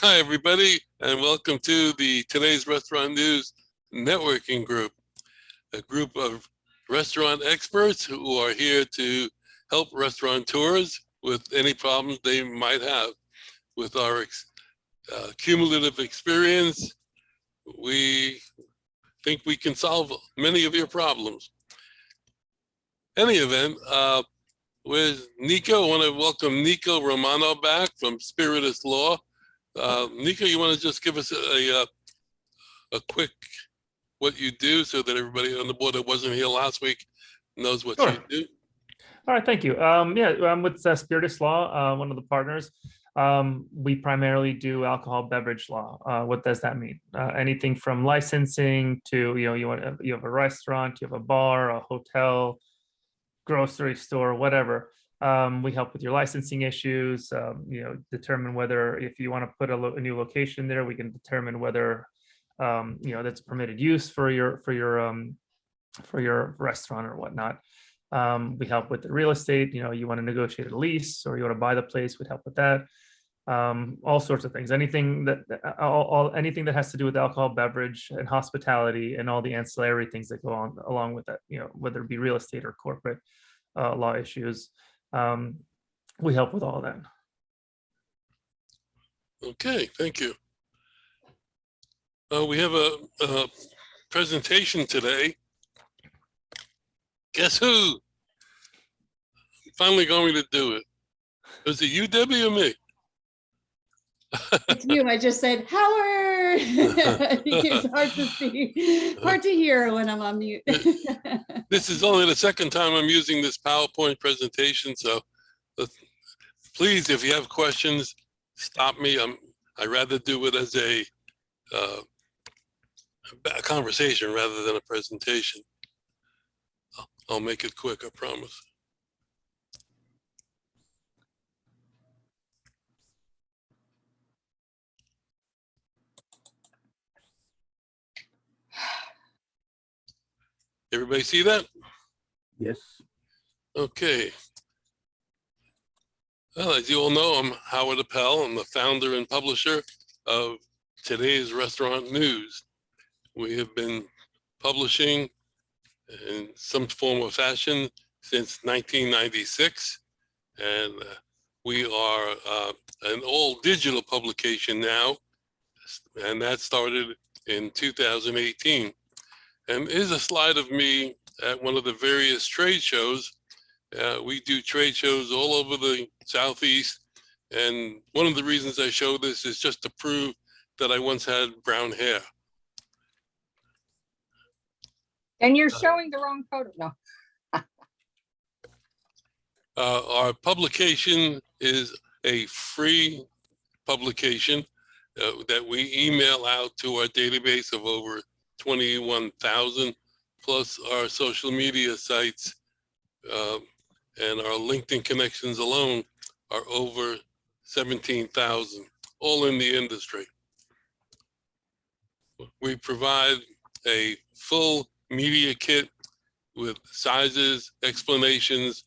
Hi, everybody, and welcome to the Today's Restaurant News Networking Group, a group of restaurant experts who are here to help restaurateurs with any problems they might have. With our cumulative experience, we think we can solve many of your problems. Any event, with Nico, I want to welcome Nico Romano back from Spiritus Law. Nico, you want to just give us a quick what you do so that everybody on the board that wasn't here last week knows what Sure. you do? All right, thank you. Yeah, I'm with Spiritus Law, one of the partners. We primarily do alcohol beverage law. What does that mean? Anything from licensing to, you have a restaurant, you have a bar, a hotel, grocery store, whatever. We help with your licensing issues, determine whether if you want to put a new location there, we can determine whether that's permitted use for your restaurant or whatnot. We help with the real estate, you want to negotiate a lease or you want to buy the place, we'd help with that. All sorts of things, anything that has to do with alcohol, beverage, and hospitality, and all the ancillary things that go on along with that, whether it be real estate or corporate law issues. We help with all of that. Okay, thank you. We have a presentation today. Guess who? Finally going to do it. Was it you, Debbie, or me? It's you. I just said, Howard. It's hard to see, hard to hear when I'm on mute. This is only the second time I'm using this PowerPoint presentation, so please, if you have questions, stop me. I'd rather do it as a conversation rather than a presentation. I'll make it quick, I promise. Everybody see that? Yes. Okay. Well, as you all know, I'm Howard Appell. I'm the founder and publisher of Today's Restaurant News. We have been publishing in some form or fashion since 1996, and we are an all digital publication now, and that started in 2018. And here's a slide of me at one of the various trade shows. We do trade shows all over the Southeast, and one of the reasons I show this is just to prove that I once had brown hair. And you're showing the wrong photo. No. Our publication is a free publication that we email out to our database of over 21,000, plus our social media sites and our LinkedIn connections alone are over 17,000, all in the industry. We provide a full media kit with sizes, explanations,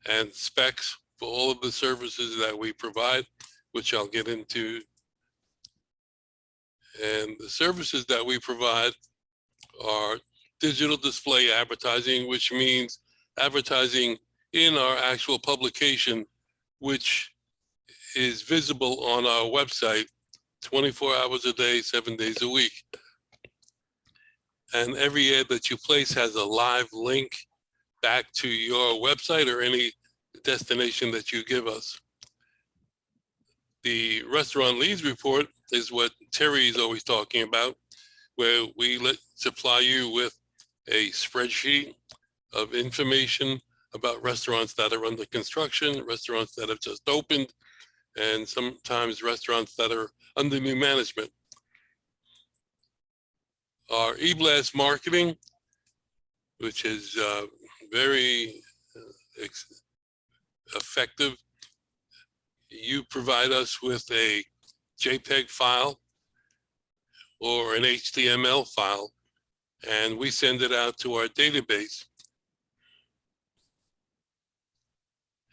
and specs for all of the services that we provide, which I'll get into. And the services that we provide are digital display advertising, which means advertising in our actual publication, which is visible on our website 24 hours a day, 7 days a week. And every ad that you place has a live link back to your website or any destination that you give us. The restaurant leads report is what Terry is always talking about, where we supply you with a spreadsheet of information about restaurants that are under construction, restaurants that have just opened, and sometimes restaurants that are under new management. Our e-blast marketing, which is very effective. You provide us with a JPEG file or an HTML file, and we send it out to our database.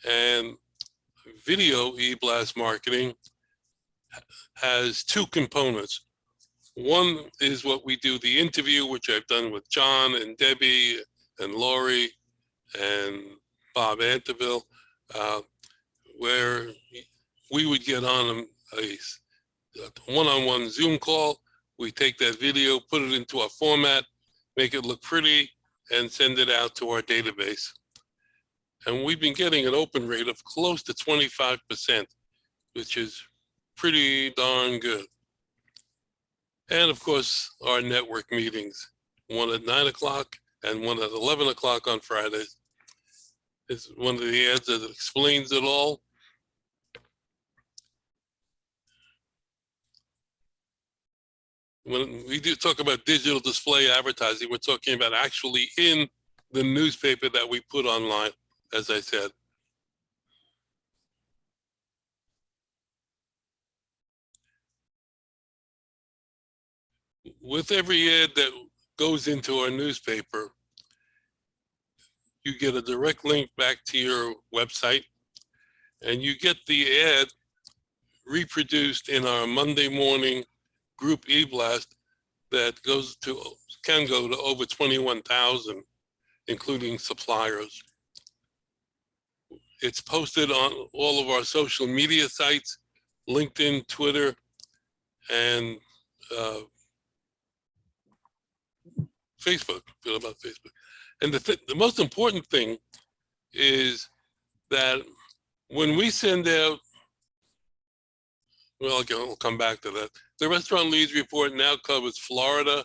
And video e-blast marketing has two components. One is what we do, the interview, which I've done with John and Debbie and Lori and Bob Anteville, where we would get on a one-on-one Zoom call. We take that video, put it into a format, make it look pretty, and send it out to our database. And we've been getting an open rate of close to 25%, which is pretty darn good. And of course, our network meetings, one at 9 o'clock and one at 11 o'clock on Fridays. It's one of the ads that explains it all. When we do talk about digital display advertising, we're talking about actually in the newspaper that we put online, as I said. With every ad that goes into our newspaper, you get a direct link back to your website, and you get the ad reproduced in our Monday morning group e-blast that can go to over 21,000, including suppliers. It's posted on all of our social media sites, LinkedIn, Twitter, and Facebook. Feel about Facebook. And the most important thing is that when we send out, well, I'll come back to that. The Restaurant Leads Report now covers Florida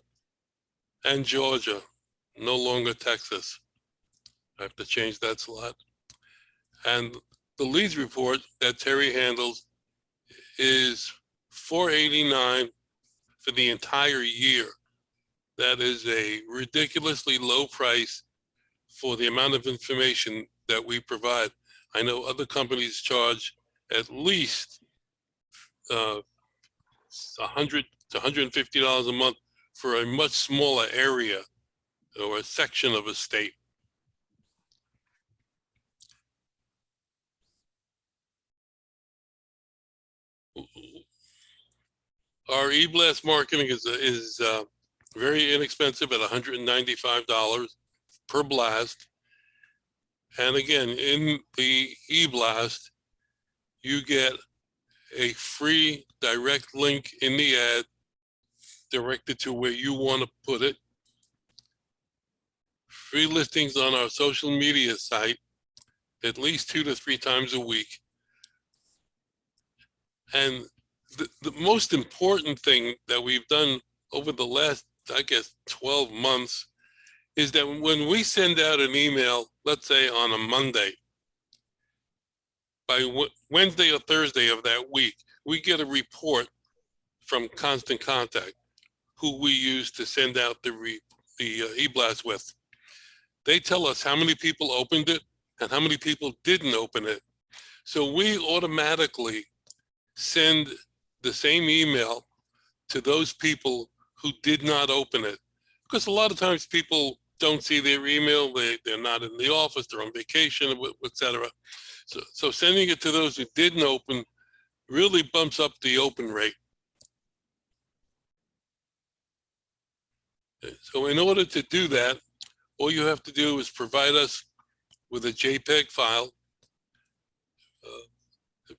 and Georgia, no longer Texas. I have to change that slot. And the Leads Report that Terry handles is $4.89 for the entire year. That is a ridiculously low price for the amount of information that we provide. I know other companies charge at least $100 to $150 a month for a much smaller area or a section of a state. Our e-blast marketing is very inexpensive at $195 per blast. And again, in the e-blast, you get a free direct link in the ad directed to where you want to put it. Free listings on our social media site at least 2 to 3 times a week. And the most important thing that we've done over the last, I guess, 12 months is that when we send out an email, let's say on a Monday, by Wednesday or Thursday of that week, we get a report from Constant Contact, who we use to send out the e-blast with. They tell us how many people opened it and how many people didn't open it. So we automatically send the same email to those people who did not open it. Because a lot of times people don't see their email, they're not in the office, they're on vacation, etc. So sending it to those who didn't open really bumps up the open rate. So in order to do that, all you have to do is provide us with a JPEG file,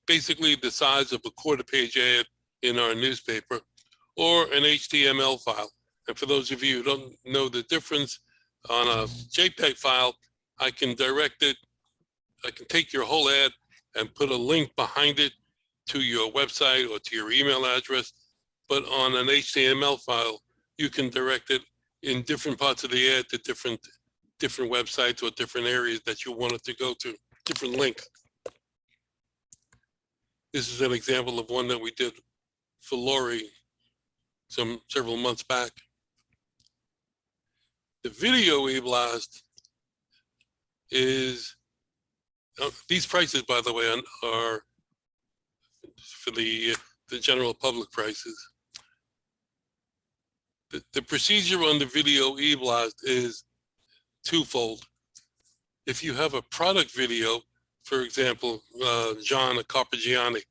basically the size of a quarter-page ad in our newspaper, or an HTML file. And for those of you who don't know the difference, on a JPEG file, I can direct it, I can take your whole ad and put a link behind it to your website or to your email address. But on an HTML file, you can direct it in different parts of the ad to different websites or different areas that you want it to go to, different link. This is an example of one that we did for Lori several months back. The video e-blast is, these prices, by the way, are for the general public prices. The procedure on the video e-blast is twofold. If you have a product video for example, John Carpigiani,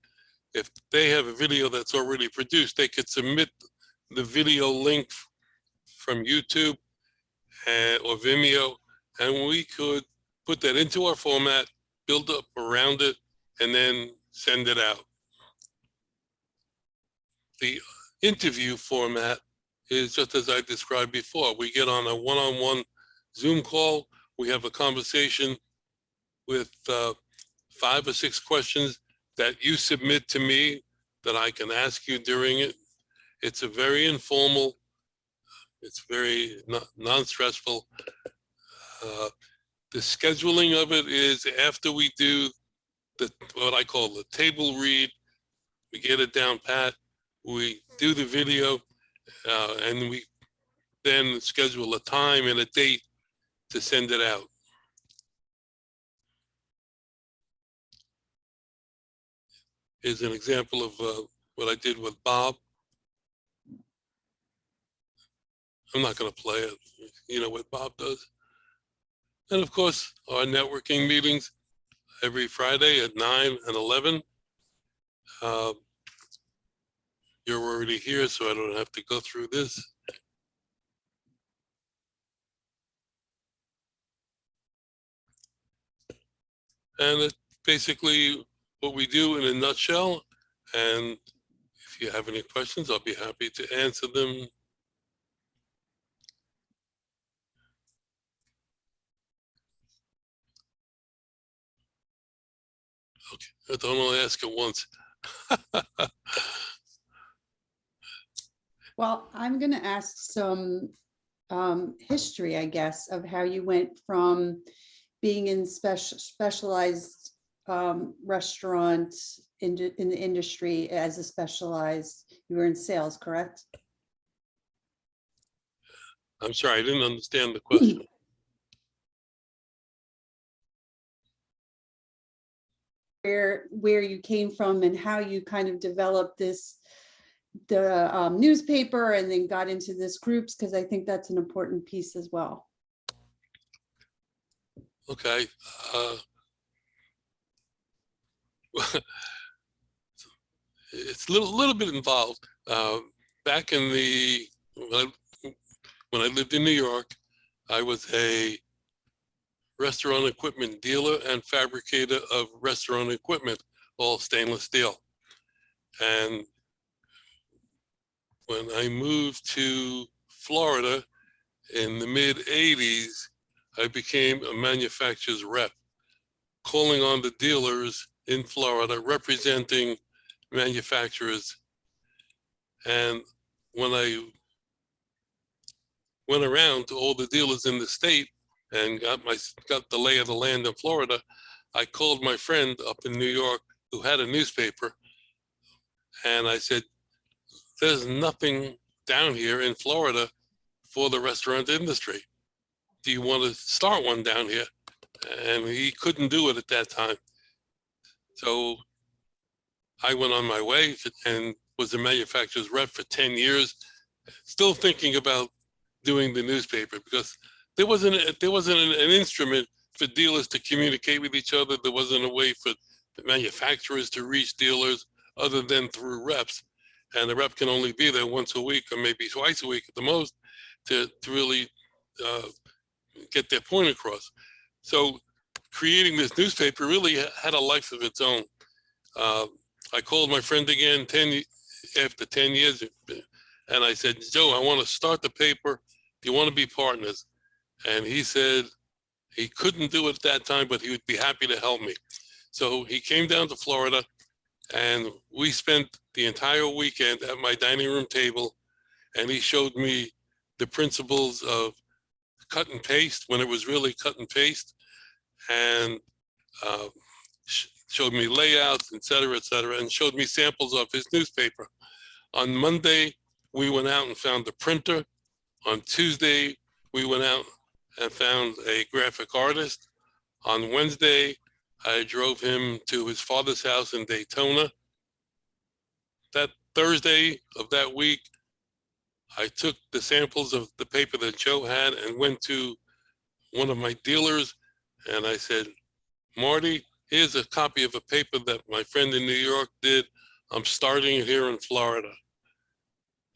if they have a video that's already produced, they could submit the video link from YouTube or Vimeo, and we could put that into our format, build up around it, and then send it out. The interview format is just as I described before. We get on a one-on-one Zoom call, we have a conversation with 5 or 6 questions that you submit to me that I can ask you during it. It's a very informal, it's very non-stressful. The scheduling of it is after we do what I call the table read, we get it down pat, we do the video, and we then schedule a time and a date to send it out. Here's an example of what I did with Bob. I'm not going to play it. You know what Bob does. And of course, our networking meetings every Friday at 9 and 11. You're already here, so I don't have to go through this. And it's basically what we do in a nutshell. And if you have any questions, I'll be happy to answer them. Okay, I don't only ask it once. Well, I'm going to ask some history, I guess, of how you went from being in specialized restaurants in the industry as a specialized, you were in sales, correct? I'm sorry, I didn't understand the question. Where you came from and how you kind of developed the newspaper and then got into this groups, because I think that's an important piece as well. Okay. It's a little bit involved. Back in when I lived in New York, I was a restaurant equipment dealer and fabricator of restaurant equipment, all stainless steel. And when I moved to Florida in the mid 80s, I became a manufacturer's rep, calling on the dealers in Florida, representing manufacturers. And when I went around to all the dealers in the state and got the lay of the land in Florida, I called my friend up in New York who had a newspaper, and I said, there's nothing down here in Florida for the restaurant industry. Do you want to start one down here? And he couldn't do it at that time. So I went on my way and was a manufacturer's rep for 10 years, still thinking about doing the newspaper, because there wasn't an instrument for dealers to communicate with each other. There wasn't a way for the manufacturers to reach dealers other than through reps. And the rep can only be there once a week or maybe twice a week at the most to really get their point across. So creating this newspaper really had a life of its own. I called my friend again after 10 years, and I said, Joe, I want to start the paper. Do you want to be partners? And he said he couldn't do it at that time, but he would be happy to help me. So he came down to Florida, and we spent the entire weekend at my dining room table, and he showed me the principles of cut and paste when it was really cut and paste, and showed me layouts, et cetera, and showed me samples of his newspaper. On Monday, we went out and found a printer. On Tuesday, we went out and found a graphic artist. On Wednesday, I drove him to his father's house in Daytona. That Thursday of that week, I took the samples of the paper that Joe had and went to one of my dealers, and I said, Marty, here's a copy of a paper that my friend in New York did. I'm starting here in Florida.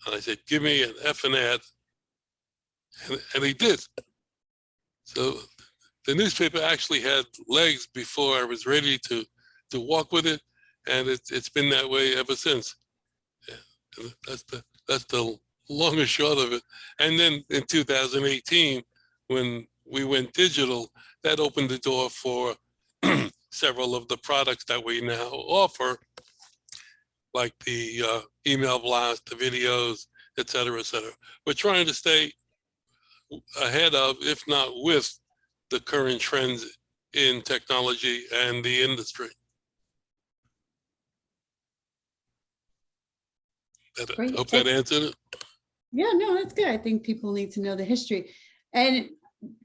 And I said, give me an effing ad. And he did. So the newspaper actually had legs before I was ready to walk with it. And it's been that way ever since. Yeah, that's the long and short of it. And then in 2018, when we went digital, that opened the door for several of the products that we now offer, like the email blast, the videos, et cetera, et cetera. We're trying to stay ahead of, if not with, the current trends in technology and the industry. I hope that answered it. Yeah, no, that's good. I think people need to know the history. And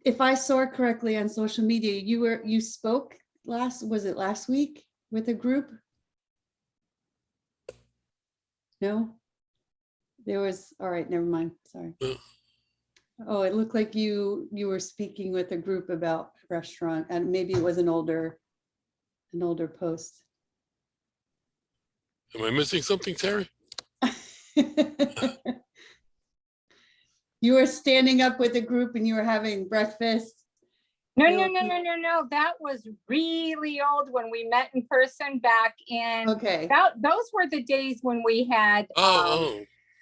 if I saw correctly on social media, you spoke was it last week with a group? No? There was, all right, never mind, sorry. Yeah. Oh, it looked like you were speaking with a group about restaurant, and maybe it was an older post. Am I missing something, Terry? You were standing up with a group and you were having breakfast. No. That was really old when we met in person back in. Okay. Those were the days when we had.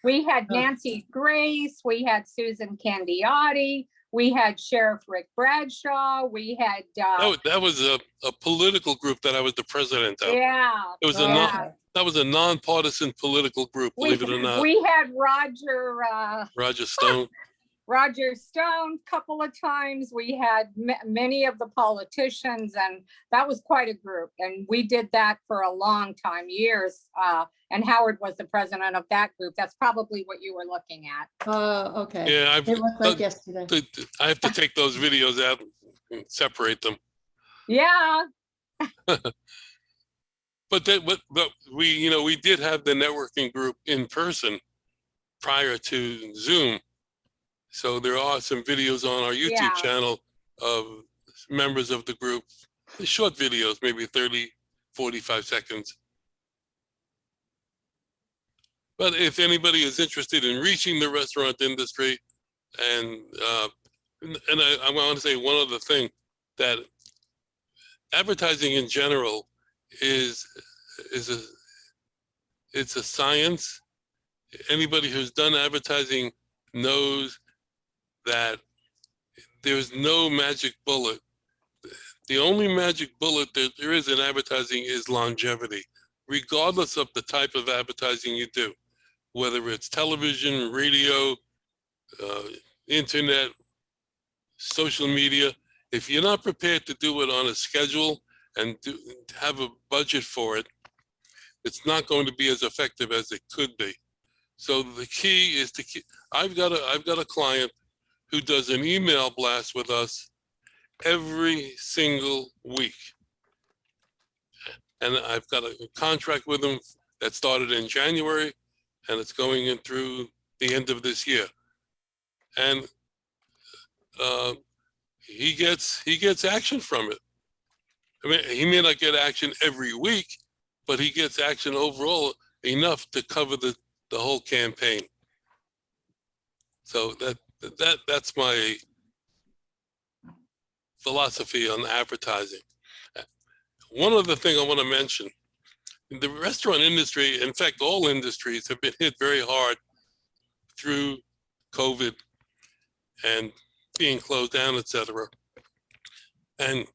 We had Nancy Grace, we had Susan Candiotti, we had Sheriff Rick Bradshaw, we had. That was a political group that I was the president of. Yeah. It was that was a nonpartisan political group, believe it or not. We had Roger Stone. Roger Stone a couple of times. We had many of the politicians, and that was quite a group. And we did that for a long time, years. And Howard was the president of that group. That's probably what you were looking at. Oh, okay. Yeah, it looked like yesterday. I have to take those videos out and separate them. Yeah. But we did have the networking group in person prior to Zoom. So there are some videos on our YouTube channel of members of the group, short videos, maybe 30, 45 seconds. But if anybody is interested in reaching the restaurant industry, and I want to say one other thing, that advertising in general it's a science. Anybody who's done advertising knows that there's no magic bullet. The only magic bullet that there is in advertising is longevity, regardless of the type of advertising you do, whether it's television, radio, internet, social media. If you're not prepared to do it on a schedule and have a budget for it, it's not going to be as effective as it could be. So the key is to keep. I've got a client who does an email blast with us every single week. And I've got a contract with him that started in January, and it's going in through the end of this year. And he gets action from it. I mean, he may not get action every week, but he gets action overall enough to cover the whole campaign. So that's my philosophy on advertising. One other thing I want to mention, the restaurant industry, in fact, all industries have been hit very hard through COVID and being closed down, et cetera. And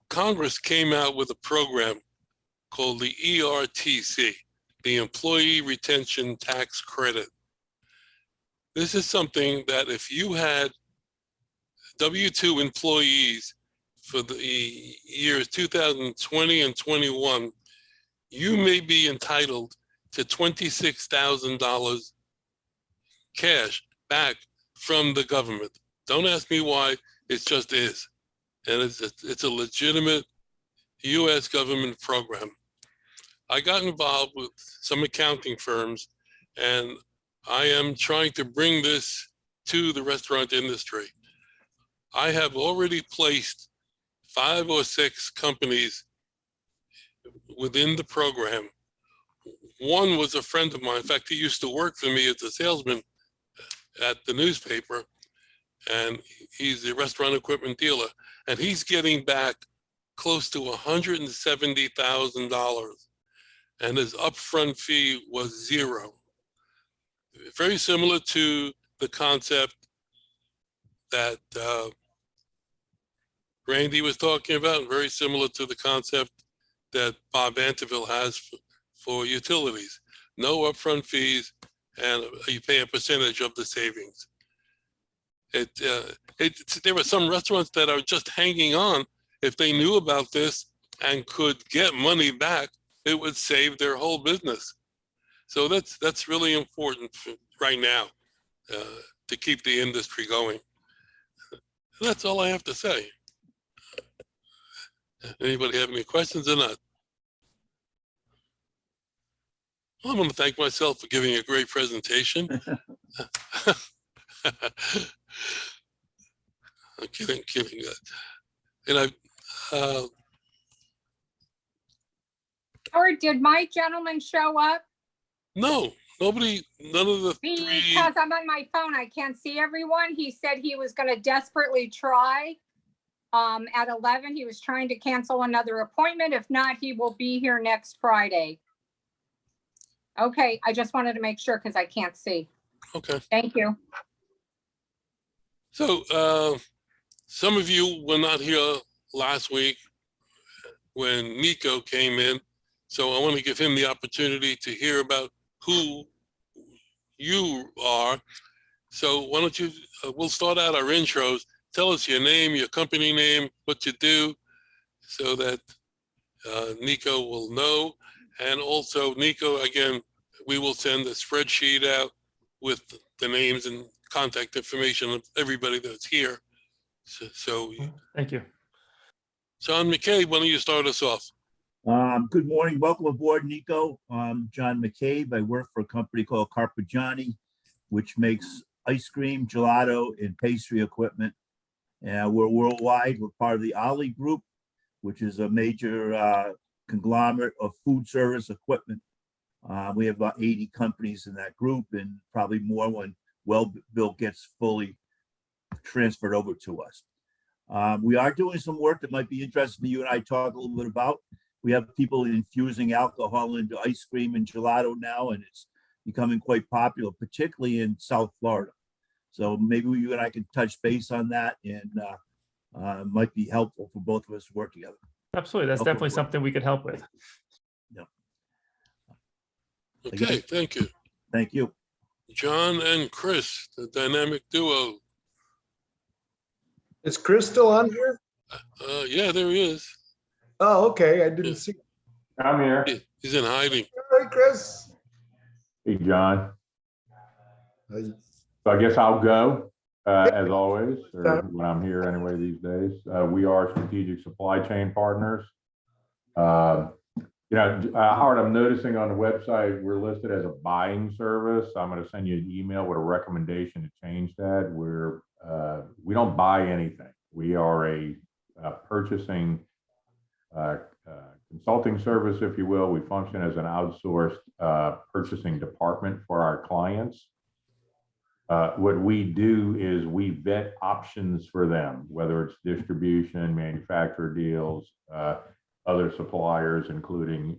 Congress came out with a program called the ERTC, the Employee Retention Tax Credit. This is something that if you had W-2 employees for the years 2020 and 21, you may be entitled to $26,000 cash back from the government. Don't ask me why, it just is. And it's a legitimate US government program. I got involved with some accounting firms, and I am trying to bring this to the restaurant industry. I have already placed 5 or 6 companies within the program. One was a friend of mine. In fact, he used to work for me as a salesman at the newspaper, and he's a restaurant equipment dealer, and he's getting back close to $170,000, and his upfront fee was $0. Very similar to the concept that Randy was talking about, and very similar to the concept that Bob Anteville has for utilities. No upfront fees, and you pay a percentage of the savings. There were some restaurants that are just hanging on. If they knew about this and could get money back, it would save their whole business. So that's really important right now to keep the industry going. That's all I have to say. Anybody have any questions or not? Well, I want to thank myself for giving a great presentation. I'm kidding. And Or did my gentleman show up? no, none of the three. Because I'm on my phone, I can't see everyone. He said he was going to desperately try. At 11, he was trying to cancel another appointment. If not, he will be here next Friday. Okay, I just wanted to make sure because I can't see. Okay. Thank you. So some of you were not here last week when Nico came in. So I want to give him the opportunity to hear about who you are. So why don't you, we'll start out our intros. Tell us your name, your company name, what you do, so that Nico will know. And also, Nico, again, we will send a spreadsheet out with the names and contact information of everybody that's here. So Thank you. John McCabe, why don't you start us off? Good morning. Welcome aboard, Nico. I'm John McCabe. I work for a company called Carpigiani, which makes ice cream, gelato, and pastry equipment. We're worldwide. We're part of the Ali Group, which is a major conglomerate of food service equipment. We have about 80 companies in that group, and probably more when Well-Built gets fully transferred over to us. We are doing some work that might be interesting to you and I talk a little bit about. We have people infusing alcohol into ice cream and gelato now, and it's becoming quite popular, particularly in South Florida. So maybe you and I can touch base on that, and might be helpful for both of us to work together. Absolutely. That's definitely something we could help with. Yeah. Okay, thank you. Thank you. John and Chris, the dynamic duo. Is Chris still on here? Yeah, there he is. Oh, okay. I didn't see. I'm here. He's in hiding. All right, Chris. Hey, John. So I guess I'll go, as always, or when I'm here anyway these days. We are strategic supply chain partners. Howard, I'm noticing on the website, we're listed as a buying service. I'm going to send you an email with a recommendation to change that. We don't buy anything. We are a purchasing consulting service, if you will. We function as an outsourced purchasing department for our clients. What we do is we vet options for them, whether it's distribution, manufacturer deals, other suppliers, including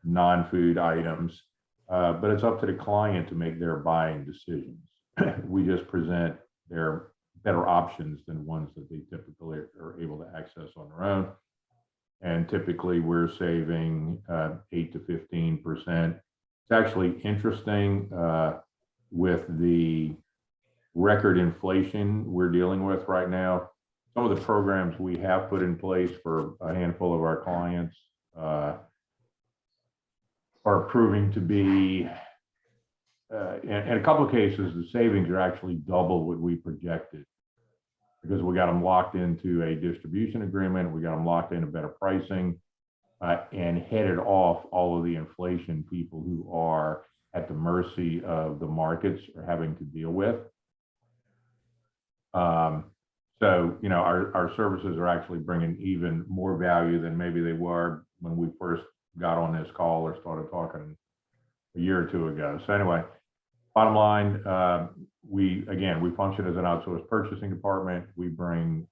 non-food items. But it's up to the client to make their buying decisions. We just present their better options than ones that they typically are able to access on their own. And typically we're saving 8 to 15%. It's actually interesting with the record inflation we're dealing with right now. Some of the programs we have put in place for a handful of our clients are proving to be, in a couple of cases, the savings are actually double what we projected, because we got them locked into a distribution agreement, we got them locked into better pricing, and headed off all of the inflation people who are at the mercy of the markets are having to deal with. So, our services are actually bringing even more value than maybe they were when we first got on this call or started talking a year or two ago. So anyway, bottom line, we function as an outsourced purchasing department. We bring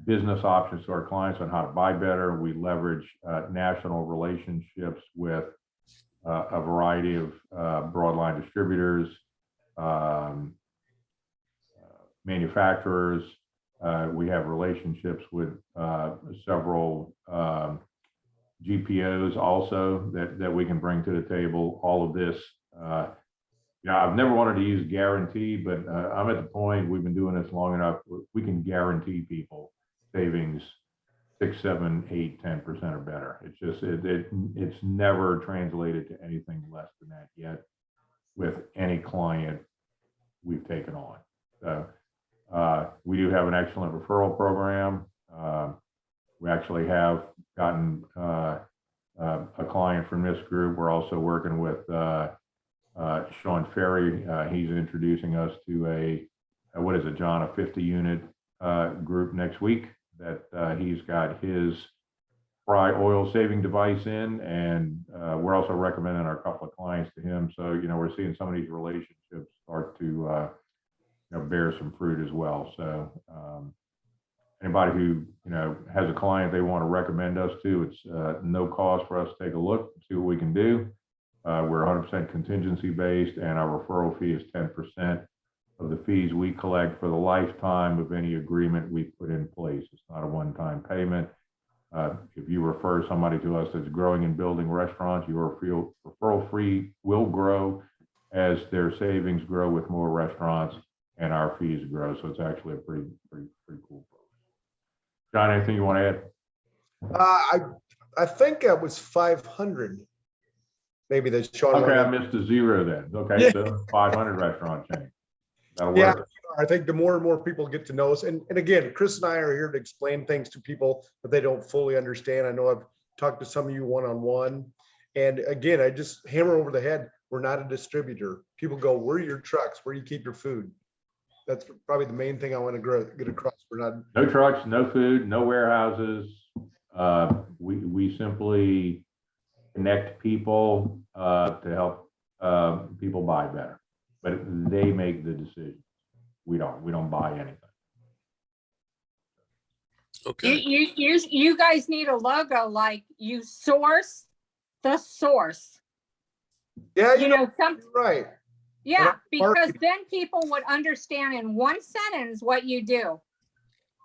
business options to our clients on how to buy better. We leverage national relationships with a variety of broadline distributors, manufacturers. We have relationships with several GPOs also that we can bring to the table. All of this, I've never wanted to use guarantee, but I'm at the point, we've been doing this long enough, we can guarantee people savings 6, 7, 8, 10% or better. It's just, it's never translated to anything less than that yet with any client we've taken on. So we do have an excellent referral program. We actually have gotten a client from this group. We're also working with Sean Ferry. He's introducing us to a 50 unit group next week that he's got his fry oil saving device in, and we're also recommending our couple of clients to him. So, we're seeing some of these relationships start to bear some fruit as well. So anybody who, has a client they want to recommend us to, it's no cost for us to take a look, see what we can do. We're 100% contingency based, and our referral fee is 10% of the fees we collect for the lifetime of any agreement we put in place. It's not a one-time payment. If you refer somebody to us that's growing and building restaurants, your referral fee will grow as their savings grow with more restaurants and our fees grow. So it's actually a pretty cool program. John, anything you want to add? I think it was 500. Maybe that's Sean. Okay, I missed a zero then. Okay, yeah. So 500 restaurant chain. That'll yeah, work. I think the more and more people get to know us, and again, Chris and I are here to explain things to people that they don't fully understand. I know I've talked to some of you one-on-one, and again, I just hammer over the head. We're not a distributor. People go, where are your trucks? Where do you keep your food? That's probably the main thing I want to get across. We're not. No trucks, no food, no warehouses. We simply connect people to help people buy better, but they make the decision. We don't buy anything. Okay. You guys need a logo like you source the source. Yeah, right. Yeah, because then people would understand in one sentence what you do.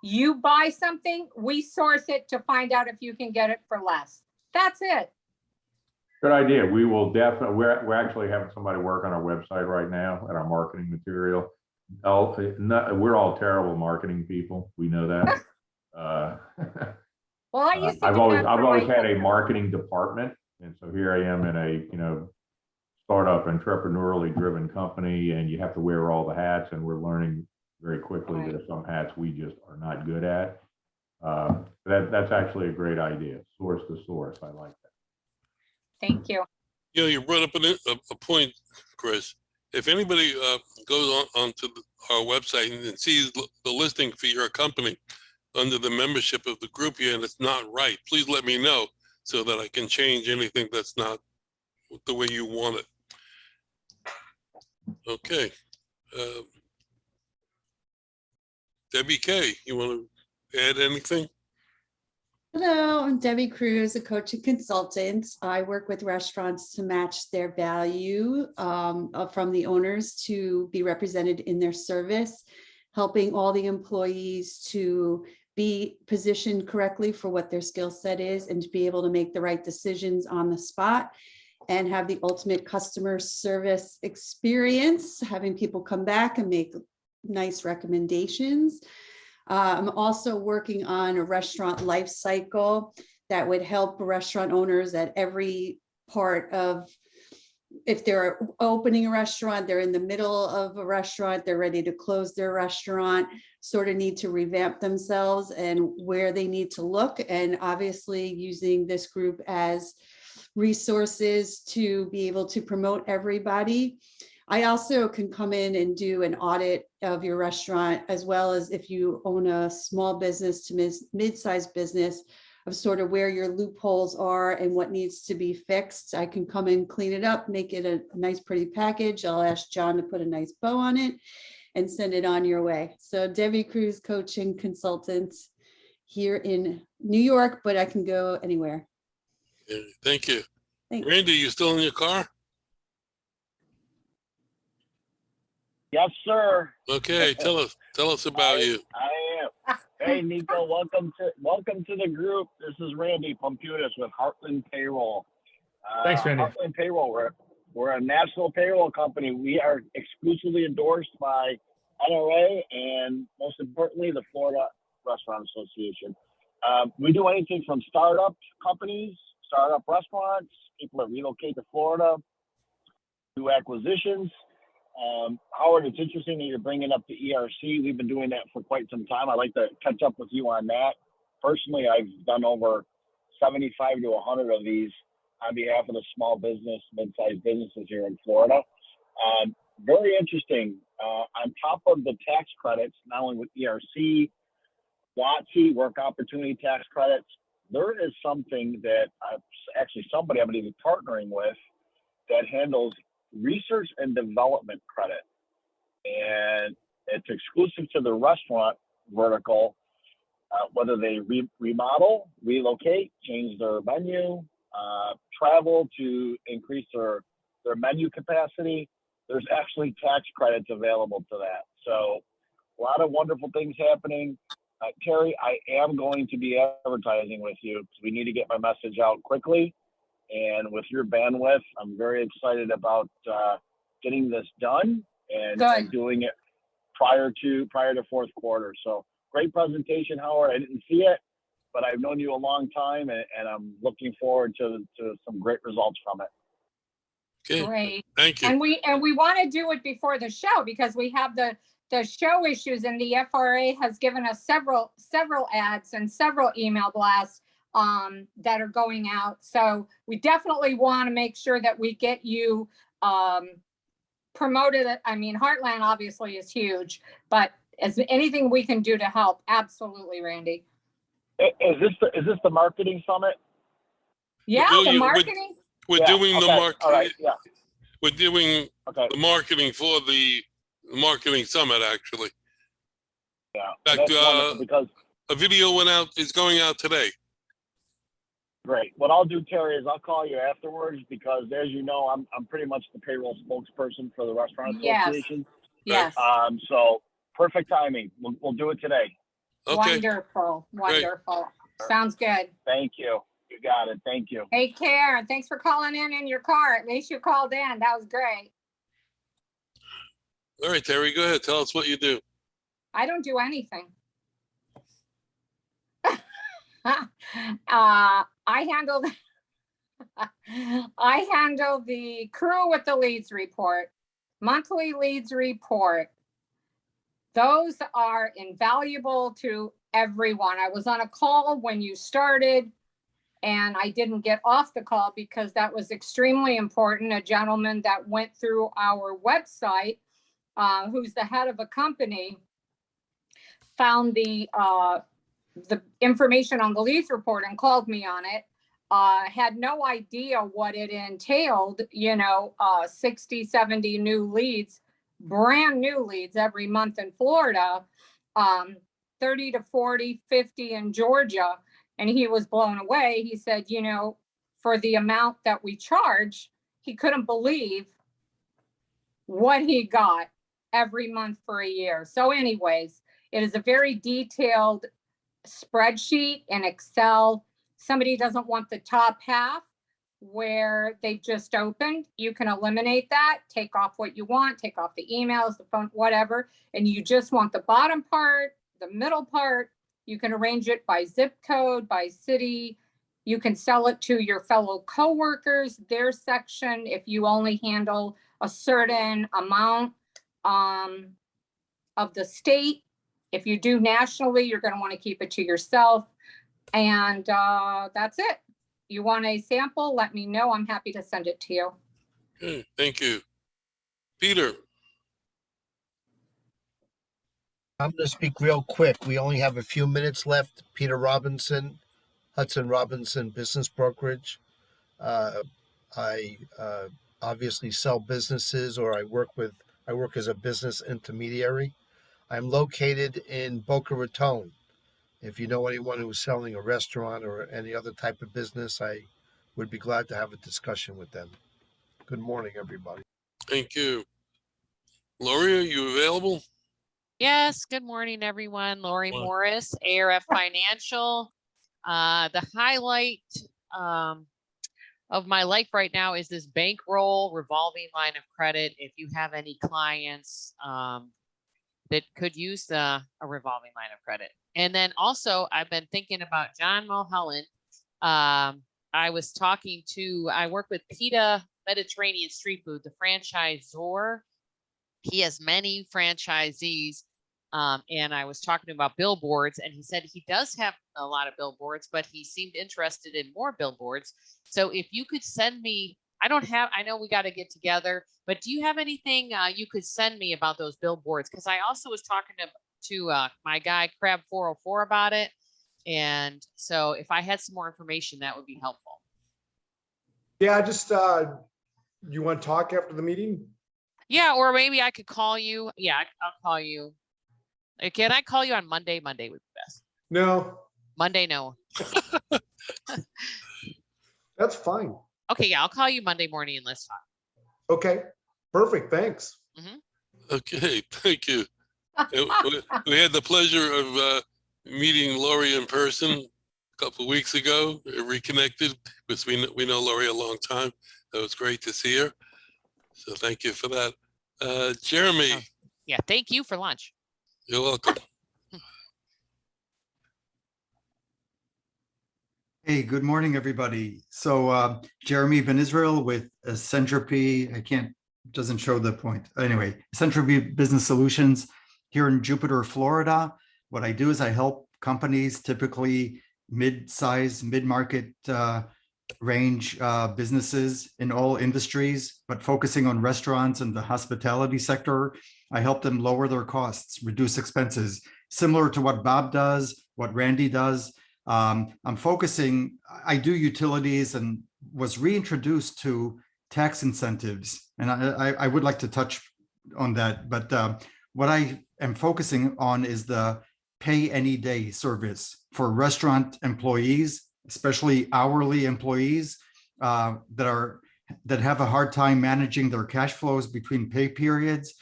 You buy something, we source it to find out if you can get it for less. That's it. Good idea. We will definitely, we're actually having somebody work on our website right now at our marketing material. We're all terrible marketing people. We know that. Well, I used to I've always had a marketing department. And so here I am in a, startup entrepreneurially driven company, and you have to wear all the hats, and we're learning very quickly that there's some hats we just are not good at. That's actually a great idea. Source to source. I like that. Thank you. You brought up a point, Chris. If anybody goes onto our website and sees the listing for your company under the membership of the group here and it's not right, please let me know so that I can change anything that's not the way you want it. Okay. Debbie K, you want to add anything? Hello, I'm Debbie Cruz, a coach and consultant. I work with restaurants to match their value from the owners to be represented in their service, helping all the employees to be positioned correctly for what their skill set is and to be able to make the right decisions on the spot and have the ultimate customer service experience, having people come back and make nice recommendations. I'm also working on a restaurant life cycle that would help restaurant owners at every part of, if they're opening a restaurant, they're in the middle of a restaurant, they're ready to close their restaurant, sort of need to revamp themselves and where they need to look. And obviously using this group as resources to be able to promote everybody. I also can come in and do an audit of your restaurant, as well as if you own a small business to mid-sized business, of sort of where your loopholes are and what needs to be fixed. I can come and clean it up, make it a nice, pretty package. I'll ask John to put a nice bow on it and send it on your way. So Debbie Cruz, coaching consultant here in New York, but I can go anywhere. Yeah, thank you. Thanks. Randy, you still in your car? Yes, sir. Okay, tell us about you. I am. Hey, Nico, welcome to the group. This is Randy Pumputis with Heartland Payroll. Thanks, Randy. Heartland Payroll. We're a national payroll company. We are exclusively endorsed by NRA and, most importantly, the Florida Restaurant Association. We do anything from startup companies, startup restaurants, people that relocate to Florida, do acquisitions. Howard, it's interesting that you're bringing up the ERC. We've been doing that for quite some time. I'd like to catch up with you on that. Personally, I've done over 75 to 100 of these on behalf of the small business, mid-sized businesses here in Florida. Very interesting. On top of the tax credits, not only with ERC, WOTC, work opportunity tax credits, there is something that actually somebody I'm going to be partnering with that handles research and development credit. And it's exclusive to the restaurant vertical, whether they remodel, relocate, change their menu, travel to increase their menu capacity. There's actually tax credits available to that. So a lot of wonderful things happening. Terry, I am going to be advertising with you because we need to get my message out quickly. And with your bandwidth, I'm very excited about getting this done and doing it prior to fourth quarter. So great presentation, Howard. I didn't see it, but I've known you a long time, and I'm looking forward to some great results from it. Okay. Great. Thank you. And we want to do it before the show because we have the show issues, and the FRA has given us several ads and several email blasts that are going out. So we definitely want to make sure that we get you promoted. I mean, Heartland obviously is huge, but is anything we can do to help? Absolutely, Randy. Is this the marketing summit? Yeah, No, the marketing. We're doing the marketing. All right, yeah. We're doing the marketing for the marketing summit, actually. Yeah. In fact, That's wonderful because a video is going out today. great. What I'll do, Terry, is I'll call you afterwards because, as you know, I'm pretty much the payroll spokesperson for the Restaurant Association. Yes. So perfect timing. We'll do it today. Okay. Wonderful. Sounds good. Thank you. You got it. Thank you. Take care. And thanks for calling in your car. At least you called in. That was great. All right, Terry, go ahead. Tell us what you do. I don't do anything. I handle the crew with the leads report, monthly leads report. Those are invaluable to everyone. I was on a call when you started and I didn't get off the call because that was extremely important. A gentleman that went through our website, who's the head of a company, found the information on the leads report and called me on it. Had no idea what it entailed, 60, 70 new leads, brand new leads every month in Florida, 30 to 40, 50 in Georgia. And he was blown away. He said, for the amount that we charge, he couldn't believe what he got every month for a year. So anyways, it is a very detailed spreadsheet in Excel. Somebody doesn't want the top half where they've just opened. You can eliminate that, take off what you want, take off the emails, the phone, whatever. And you just want the bottom part, the middle part. You can arrange it by zip code, by city. You can sell it to your fellow coworkers, their section, if you only handle a certain amount of the state. If you do nationally, you're going to want to keep it to yourself. And that's it. You want a sample? Let me know. I'm happy to send it to you. Okay, thank you. Peter. I'm going to speak real quick. We only have a few minutes left. Peter Robinson, Hudson Robinson Business Brokerage. I obviously sell businesses, or I work as a business intermediary. I'm located in Boca Raton. If you know anyone who's selling a restaurant or any other type of business, I would be glad to have a discussion with them. Good morning, everybody. Thank you. Lori, are you available? Yes, good morning, everyone. Lori Morning. Morris, ARF Financial. The highlight of my life right now is this bankroll revolving line of credit. If you have any clients that could use a revolving line of credit. And then also, I've been thinking about John Mulholland. I work with PETA Mediterranean Street Food, the franchisor. He has many franchisees. And I was talking about billboards, and he said he does have a lot of billboards, but he seemed interested in more billboards. So if you could send me, I know we got to get together, but do you have anything you could send me about those billboards? Because I also was talking to my guy, Crab 404, about it. And so if I had some more information, that would be helpful. Yeah, just, you want to talk after the meeting? Yeah, or maybe I could call you. Yeah, I'll call you. Can I call you on Monday? Monday would be best. No, Monday, no. that's fine. Okay, yeah, I'll call you Monday morning and let's talk. Okay, perfect, thanks. Okay, thank you. We had the pleasure of meeting Lori in person a couple of weeks ago, reconnected, because we know Lori a long time. That was great to see her. So thank you for that. Jeremy. Oh, yeah, thank you for lunch. You're welcome. Hey, good morning, everybody. So Jeremy Ben Israel with Centropy. Doesn't show the point. Anyway, Centropy Business Solutions here in Jupiter, Florida. What I do is I help companies, typically mid-size, mid-market range businesses in all industries, but focusing on restaurants and the hospitality sector. I help them lower their costs, reduce expenses, similar to what Bob does, what Randy does. I do utilities and was reintroduced to tax incentives. And I would like to touch on that. But what I am focusing on is the pay any day service for restaurant employees, especially hourly employees that have a hard time managing their cash flows between pay periods.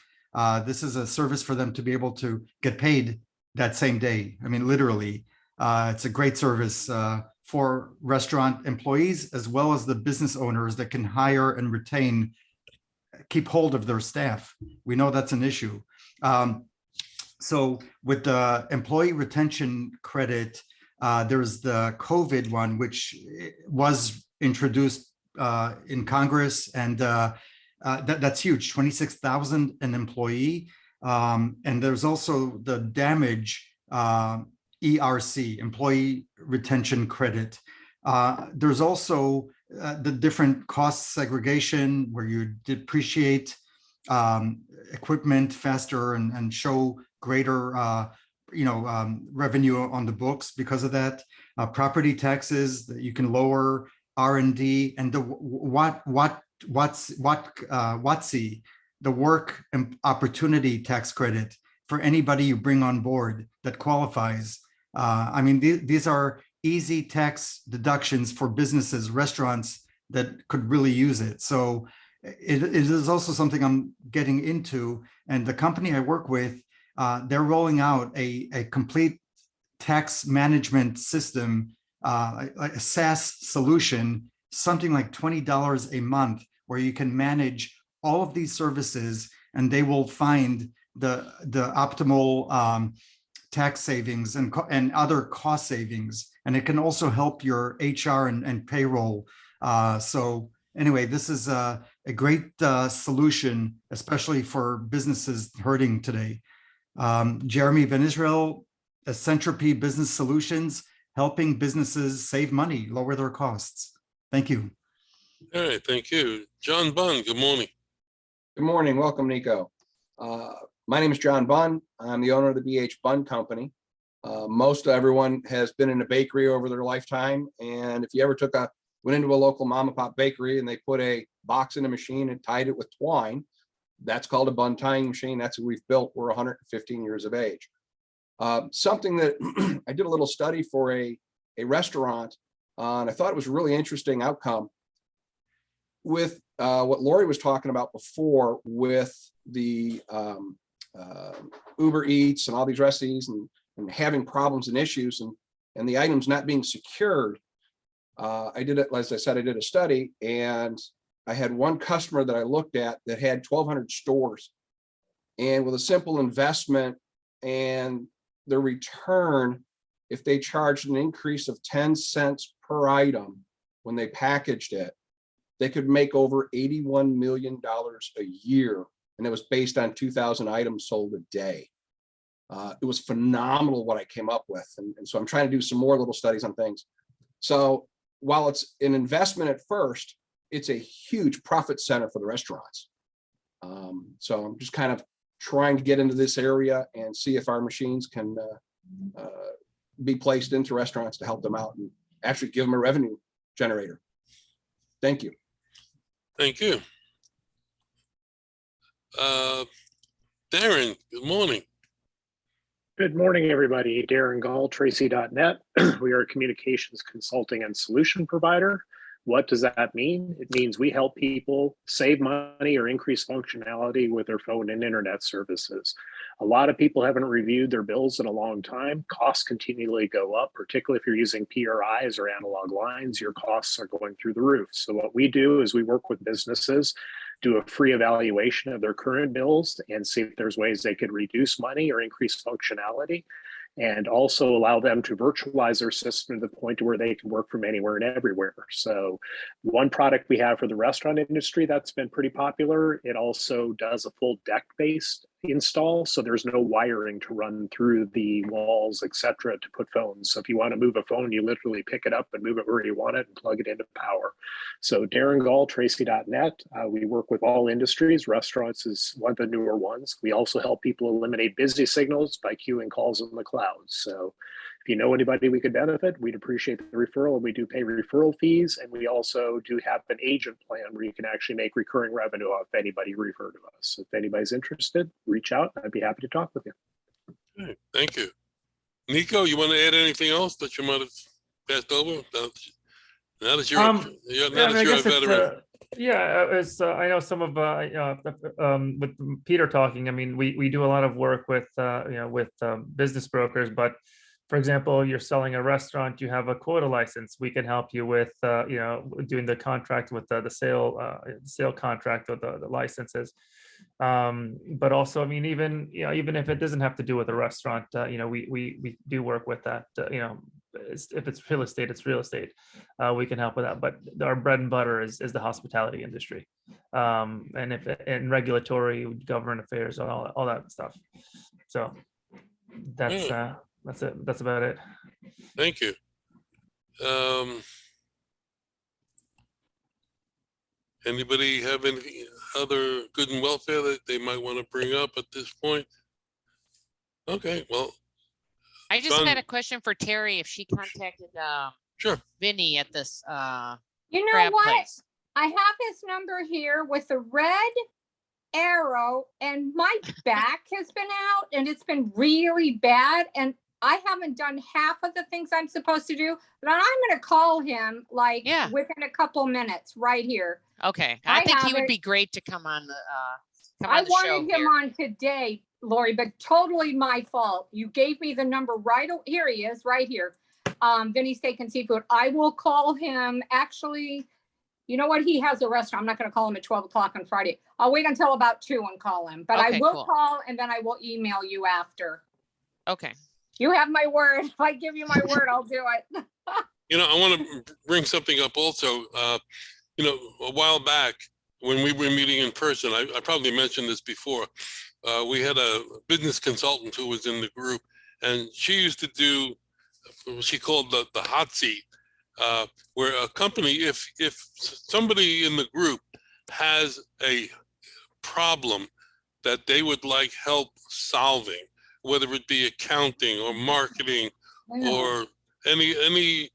This is a service for them to be able to get paid that same day. I mean, literally, it's a great service for restaurant employees, as well as the business owners that can hire and keep hold of their staff. We know that's an issue. So with the employee retention credit, there's the COVID one, which was introduced in Congress, and that's huge, 26,000 an employee. And there's also the damage ERC, employee retention credit. There's also the different cost segregation where you depreciate equipment faster and show greater revenue on the books because of that. Property taxes that you can lower, R&D, and the WOTC, the work and opportunity tax credit for anybody you bring on board that qualifies. I mean, these are easy tax deductions for businesses, restaurants that could really use it. So it is also something I'm getting into. And the company I work with, they're rolling out a complete tax management system, a SaaS solution, something like $20 a month, where you can manage all of these services, and they will find the optimal tax savings and other cost savings. And it can also help your HR and payroll. So anyway, this is a great solution, especially for businesses hurting today. Jeremy Ben Israel, Centropy Business Solutions, helping businesses save money, lower their costs. Thank you. All right, thank you. John Bunn, good morning. Good morning. Welcome, Nico. My name is John Bunn. I'm the owner of the BH Bunn Company. Most everyone has been in a bakery over their lifetime. And if you ever went into a local mom and pop bakery and they put a box in a machine and tied it with twine, that's called a bun tying machine. That's what we've built. We're 115 years of age. Something that I did a little study for a restaurant, and I thought it was a really interesting outcome with what Lori was talking about before with the Uber Eats and all these recipes and having problems and issues and the items not being secured. I did it, as I said, I did a study, and I had one customer that I looked at that had 1,200 stores, and with a simple investment and the return, if they charged an increase of 10 cents per item when they packaged it, they could make over $81 million a year. And it was based on 2,000 items sold a day. It was phenomenal what I came up with. And so I'm trying to do some more little studies on things. So while it's an investment at first, it's a huge profit center for the restaurants. So I'm just kind of trying to get into this area and see if our machines can be placed into restaurants to help them out and actually give them a revenue generator. Thank you. Thank you. Darren, good morning. Good morning, everybody. Darren Gall, Tracy.net. We are a communications consulting and solution provider. What does that mean? It means we help people save money or increase functionality with their phone and internet services. A lot of people haven't reviewed their bills in a long time. Costs continually go up, particularly if you're using PRIs or analog lines, your costs are going through the roof. So what we do is we work with businesses, do a free evaluation of their current bills and see if there's ways they could reduce money or increase functionality, and also allow them to virtualize their system to the point where they can work from anywhere and everywhere. So one product we have for the restaurant industry that's been pretty popular, it also does a full deck-based install. So there's no wiring to run through the walls, et cetera, to put phones. So if you want to move a phone, you literally pick it up and move it where you want it and plug it into power. So Darren Gall, Tracy.net, we work with all industries. Restaurants is one of the newer ones. We also help people eliminate busy signals by queuing calls in the cloud. So if you know anybody we could benefit, we'd appreciate the referral. We do pay referral fees, and we also do have an agent plan where you can actually make recurring revenue off anybody referred to us. So if anybody's interested, reach out. I'd be happy to talk with you. Okay, thank you. Nico, you want to add anything else that you might have passed over? Now that you're, a veteran. I know some of with Peter talking. I mean, we do a lot of work with business brokers, but for example, you're selling a restaurant, you have a quota license. We can help you with doing the contract with the sale contract or the licenses. But also, I mean, even if it doesn't have to do with a restaurant, we do work with that. If it's real estate, it's real estate. We can help with that. But our bread and butter is the hospitality industry, and regulatory, government affairs, all that stuff. So that's it. That's about it. Thank you. Anybody have any other good and welfare that they might want to bring up at this point? Okay, well. I just had a question for Terry, if she contacted sure. Vinny at this you know crab what? place. I have his number here with the red arrow, and my back has been out and it's been really bad. And I haven't done half of the things I'm supposed to do, but I'm going to call him within a couple minutes right here. Okay. I think he would be great to come on the show. I wanted him on today, Lori, but totally my fault. You gave me the number here he is, right here. Vinny Steak and Seafood. I will call him. Actually, you know what? He has a restaurant. I'm not going to call him at 12 o'clock on Friday. I'll wait until about 2 and call him. But I will call, and then I will email you after. Okay. You have my word. If I give you my word, I'll do it. I want to bring something up also. A while back when we were meeting in person, I probably mentioned this before. We had a business consultant who was in the group, and she used to do what she called the hot seat, where a company, if somebody in the group has a problem that they would like help solving, whether it be accounting or marketing or any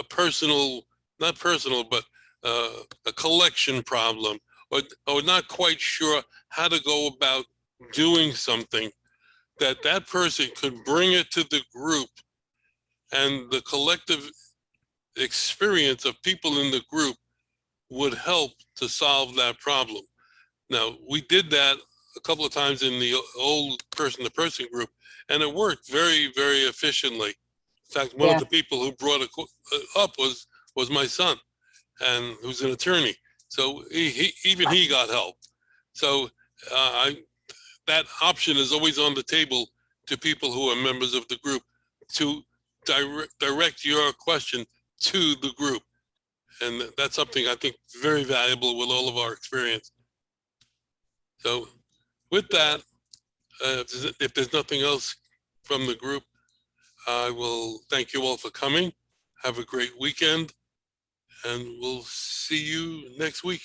personal, not personal, but a collection problem, or not quite sure how to go about doing something, that person could bring it to the group, and the collective experience of people in the group would help to solve that problem. Now, we did that a couple of times in the old person-to-person group, and it worked very, very efficiently. In fact, one of the people who brought it up was my son, and who's an attorney. So even he got help. So that option is always on the table to people who are members of the group to direct your question to the group. And that's something I think very valuable with all of our experience. So with that, if there's nothing else from the group, I will thank you all for coming. Have a great weekend, and we'll see you next week.